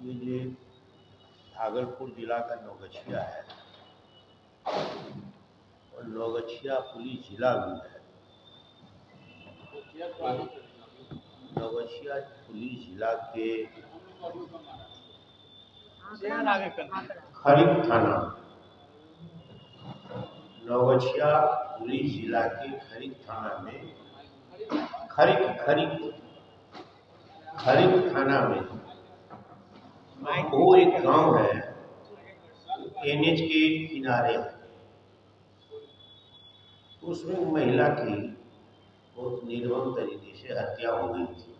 ये जो भागलपुर जिला का नौगछिया है और नौगछिया पुलिस जिला भी है। नौगछिया पुलिस जिला के खरीक थाना, नौगछिया पुलिस जिला के खरीक थाना में खरीक थाना में वो एक गांव है, एनएच के किनारे है। उसमें महिला की बहुत निर्मम तरीके से हत्या हो गई थी।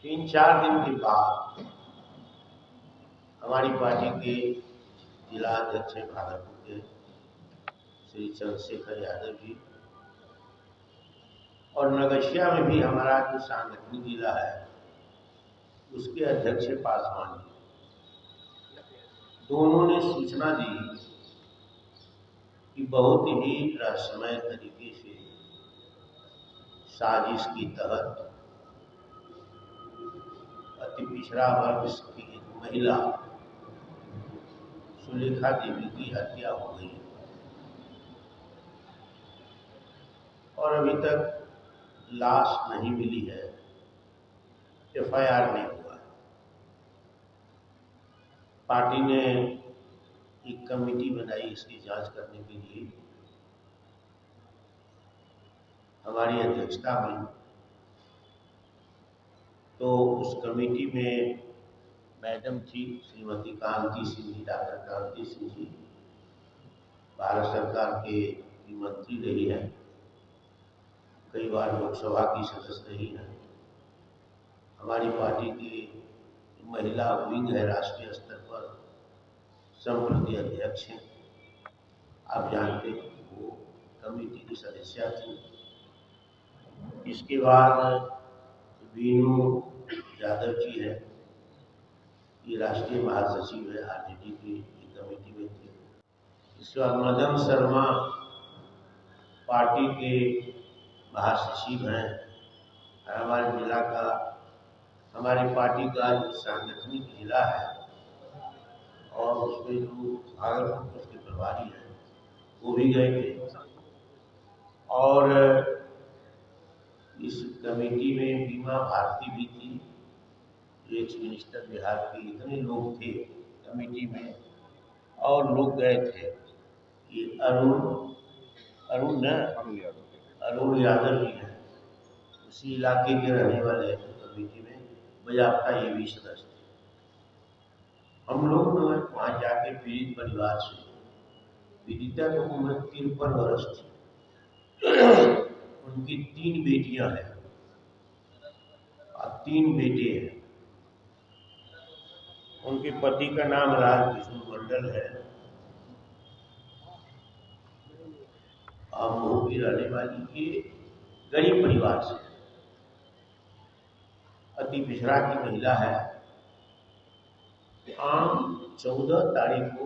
3-4 दिन के बाद हमारी पार्टी के जिला अध्यक्ष भागलपुर के श्री चंद्रशेखर यादव जी और नौगछिया में भी हमारा जो सांगठनिक जिला है उसके अध्यक्ष पासवान जी, दोनों ने सूचना दी कि बहुत ही रहस्यमय तरीके से साजिश के तहत अति पिछड़ा वर्ग की एक महिला सुलेखा देवी की हत्या हो गई और अभी तक लाश नहीं मिली है, एफआईआर नहीं हुआ है। पार्टी ने एक कमेटी बनाई इसकी जांच करने के लिए, हमारी अध्यक्षता में। तो उस कमेटी में मैडम थी श्रीमती कांति सिंह जी, डॉक्टर कांति सिंह जी, भारत सरकार के मंत्री रही है, कई बार लोकसभा की सदस्य रही है, हमारी पार्टी की महिला विंग है, राष्ट्रीय स्तर पर संप्रति अध्यक्ष हैं, आप जानते हैं वो कमेटी की सदस्य थी। इसके बाद वीनू यादव जी है, ये राष्ट्रीय महासचिव है, आरजेडी की कमेटी में थे। इसके बाद मदन शर्मा पार्टी के महासचिव हैं। हमारे जिला का, हमारी पार्टी का जो सांगठनिक जिला है और उसमें जो भागलपुर उसके प्रभारी हैं वो भी गए थे। और इस कमेटी में बीमा भारती भी थी, एक्स मिनिस्टर बिहार के, इतने लोग थे कमेटी में और लोग गए थे। ये अरुण यादव जी हैं, उसी इलाके के रहने वाले हैं। कमेटी में बजाबता ये भी सदस्य थे। हम लोग वहाँ जाके पीड़ित परिवार से, पीड़िता की उम्र 53 वर्ष थी, उनकी 3 बेटियां हैं और 3 बेटे हैं। उनके पति का नाम राजकिशोर मंडल है, मऊ की रहने वाली, ये गरीब परिवार से, अति पिछड़ा की महिला है। आम 14 तारीख को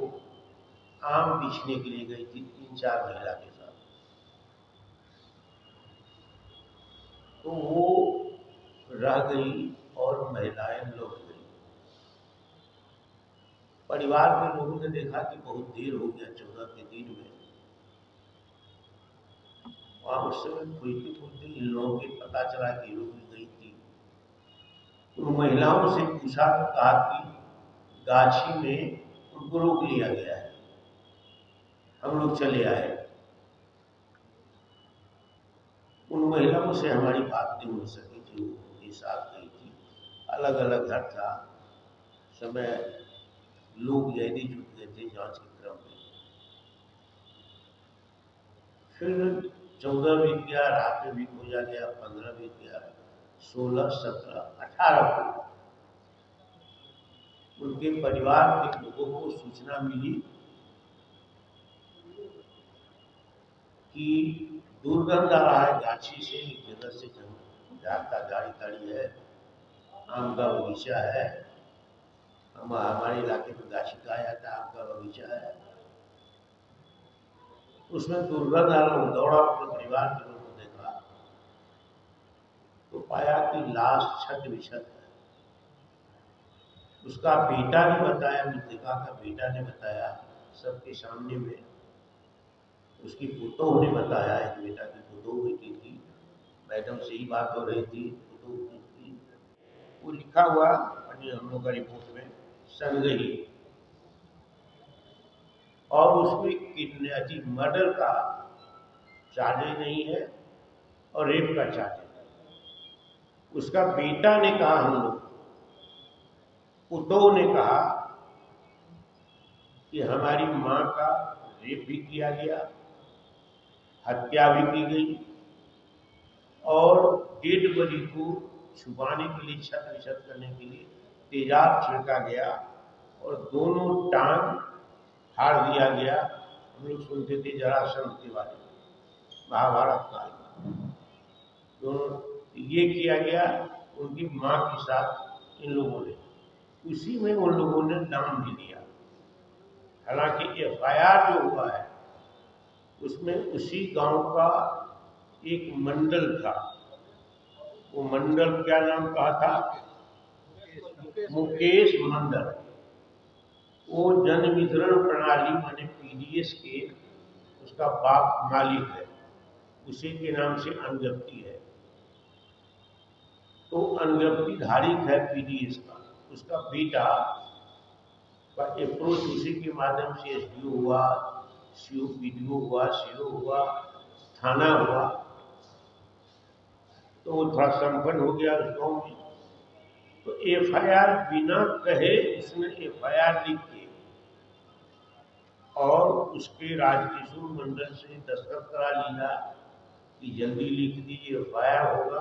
आम बीछने के लिए गई थी 3-4 महिला के साथ, तो वो रह गई और महिलाएं लौट गई। परिवार के लोगों ने देखा कि बहुत देर हो गया, 14 के दिन में। वहां उस समय खुलते इन लोगों के पता चला कि लोग गई थी। उन महिलाओं से पूछा तो कहा कि गाछी में उनको रोक लिया गया है, हम लोग चले आए। उन महिलाओं से हमारी बात नहीं हो सकी थी, वो उनके साथ गई थी, अलग अलग घर था। समय लोग जैदी जुट गए थे जांच के क्रम में। फिर 14 बीत गया, रात में भी हो गया, 15 बीत गया, 16, 17, 18 को उनके परिवार के लोगों को सूचना मिली कि दुर्गंध आ रहा है गाछी से, एक जगह से जाता गाड़ी है, आम का बगीचा है, हमारे इलाके में गाछी कहा जाता है, आम का बगीचा है, उसमें दुर्गंध आ रहा। दौड़ा अपने परिवार के लोगों को देखा तो पाया कि लाश छत बिछत है। उसका बेटा ने बताया, मृतका का बेटा ने बताया सबके सामने में, उसकी पुतोह ने बताया, एक बेटा की पुतोह बेटी थी, मैडम से ही बात हो रही थी, पुतोह की, वो लिखा हुआ हम लोग का रिपोर्ट में संगही, और उसमें किडनैपिंग मर्डर का चार्ज नहीं है और रेप का चार्ज है। उसका बेटा ने कहा, हम लोग पुतोह ने कहा कि हमारी मां का रेप भी किया गया, हत्या भी की गई, और डेड बॉडी को छुपाने के लिए, छत विछत करने के लिए तेजाब छिड़का गया और दोनों टांग फाड़ दिया गया। हम लोग सुनते थे जरासंध के बारे में, महाभारत काल में, तो ये किया गया उनकी मां के साथ इन लोगों ने, उसी में उन लोगों ने नाम भी दिया। हालांकि एफआईआर जो हुआ है उसमें उसी गांव का एक मंडल था, वो मंडल क्या नाम कहा था, मुकेश मंडल। वो जन वितरण प्रणाली माने पीडीएस के उसका बाप मालिक है, उसी के नाम से अनगिनती है, तो अनगिनती धारिक है पीडीएस का। उसका बेटा का अप्रोच उसी के माध्यम से एसडीओ हुआ, सीओ पीडीओ हुआ, सीओ हुआ, थाना हुआ, तो वो थोड़ा संपन्न हो गया उस गाँव में। तो एफआईआर बिना कहे उसने एफआईआर लिख के और उसके राजकिशोर मंडल से दस्तखत करा लिया कि जल्दी लिख दीजिए, एफआईआर होगा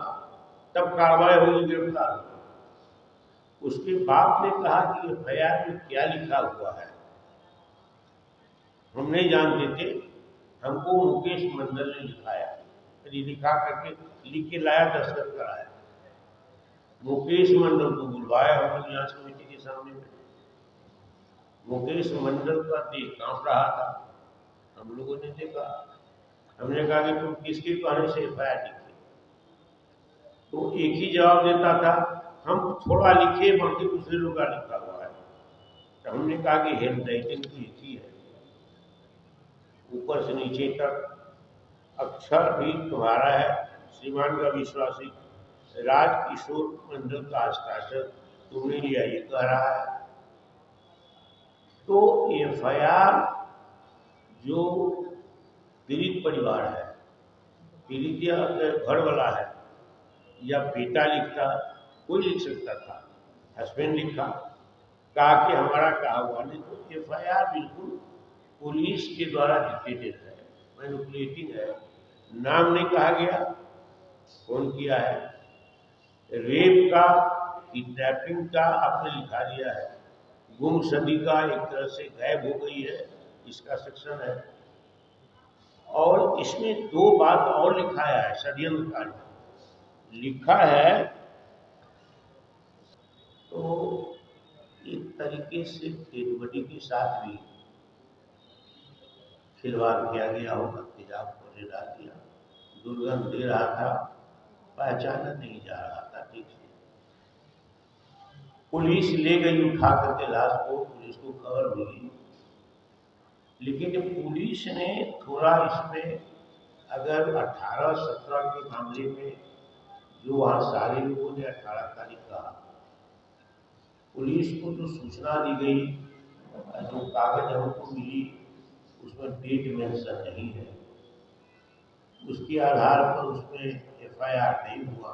तब कार्रवाई होगी, गिरफ्तार होगा। उसके बाप ने कहा कि एफआईआर में क्या लिखा हुआ है हम नहीं जानते थे, हमको मुकेश मंडल ने लिखाया, लिखा करके लिख के लाया, दस्तखत कराया। मुकेश मंडल को बुलवाया हम लोग जांच कमेटी के सामने में, मुकेश मंडल का देह कांप रहा था, हम लोगों ने देखा, हमने कहा कि तुम किसके कहने से एफआईआर लिखी, तो एक ही जवाब देता था, हम थोड़ा लिखे बाकी दूसरे लोग का लिखा हुआ है। तो हमने कहा कि हेल्थ राइटिंग की लिखी है, ऊपर से नीचे तक अक्षर भी तुम्हारा है, श्रीमान का विश्वासी राजकिशोर मंडल का हस्ताक्षर तुमने लिया, ये कह रहा है। तो एफआईआर जो पीड़ित परिवार है, पीड़ित या घर वाला है या बेटा लिखता, कोई लिख सकता था, हस्बैंड लिखा, कहा कि हमारा कहा हुआ नहीं, तो एफआईआर बिल्कुल पुलिस के द्वारा डिक्टेटेड है, मैनिपुलेटिंग है, नाम नहीं कहा गया, कौन किया है, रेप का, किडनैपिंग का आपने लिखा दिया है, गुमशुदगी का एक तरह से गायब हो गई है, इसका सेक्शन है, और इसमें दो बात और लिखाया है, षड्यंत्रकारी लिखा है। तो एक तरीके से डेड बॉडी के साथ भी खिलवाड़ किया गया होगा, तेजाब को ले डाल दिया, दुर्गंध दे रहा था, पहचाना नहीं जा रहा था ठीक से। पुलिस ले गई उठा करके लाश को, पुलिस को खबर मिली, लेकिन पुलिस ने थोड़ा इसमें, अगर 18-17 के मामले में जो वहाँ सारे लोगों ने 18 तारीख कहा, पुलिस को जो सूचना दी गई, जो कागज हमको मिली, उसमें डेट मेंशन नहीं है, उसके आधार पर उसमें एफआईआर नहीं हुआ।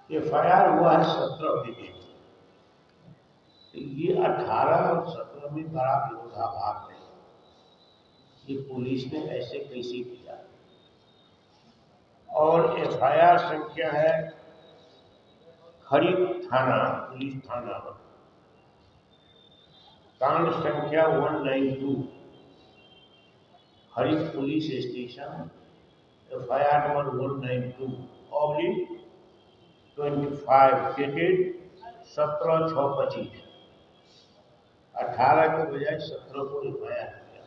एफआईआर हुआ है 17 के डेट, तो ये 18 और 17 में बड़ा विरोधाभास है, ये पुलिस ने ऐसे कैसे किया। और एफआईआर संख्या है खरीक थाना, पुलिस थाना, कांड संख्या 192, Kharik police station, FIR number 192/25 dated 17/6/25, 18 के बजाय 17 को एफआईआर किया।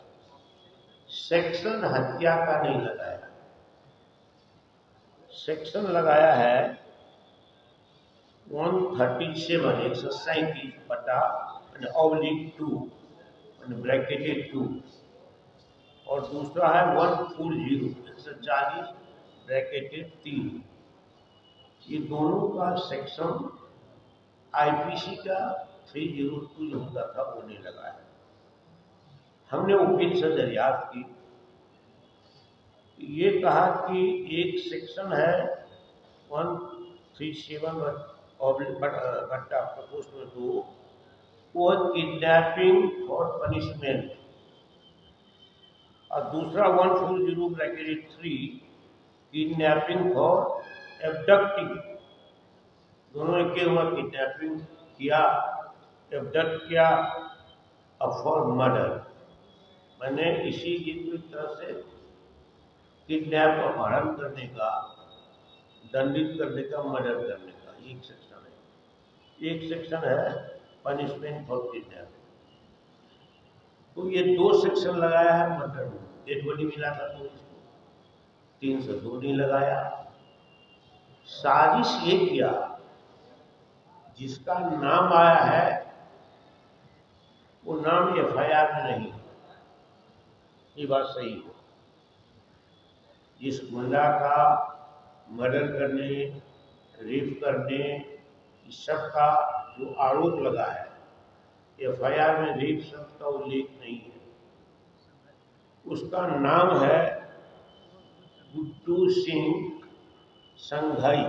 सेक्शन हत्या का नहीं लगाया, सेक्शन लगाया है 137 137 बटा ऑब्लिक 2 ब्रैकेटेड 2, और दूसरा है 140 140 ब्रैकेटेड 3। ये दोनों का सेक्शन आईपीसी का 302 जो होता था होने लगा है। हमने वकील से दरियाफ्त की, ये कहा कि एक सेक्शन है 137 बट्टा प्रपोस्ट में 2, वो किडनैपिंग फॉर पनिशमेंट, और दूसरा 140 ब्रैकेट 3 किडनैपिंग फॉर एब्डक्टिंग। दोनों एक हुआ, किडनैपिंग किया, एब्डक्ट किया, और फॉर मर्डर। मैंने इसी एक तरह से किडनैप, अपहरण करने का, दंडित करने का, मर्डर करने का एक सेक्शन है। एक सेक्शन है पनिशमेंट फॉर किडनैप। तो ये 2 सेक्शन लगाया है मर्डर में। डेड बॉडी मिला था तो इसको 302 नहीं लगाया। साजिश ये किया, जिसका नाम आया है वो नाम एफआईआर में नहीं, ये बात सही है। जिस गुंडा का मर्डर करने, रेप करने, इस सब का जो आरोप लगा है, एफआईआर में रेप शब्द का उल्लेख नहीं है। उसका नाम है गुड्डू सिंह संघाई।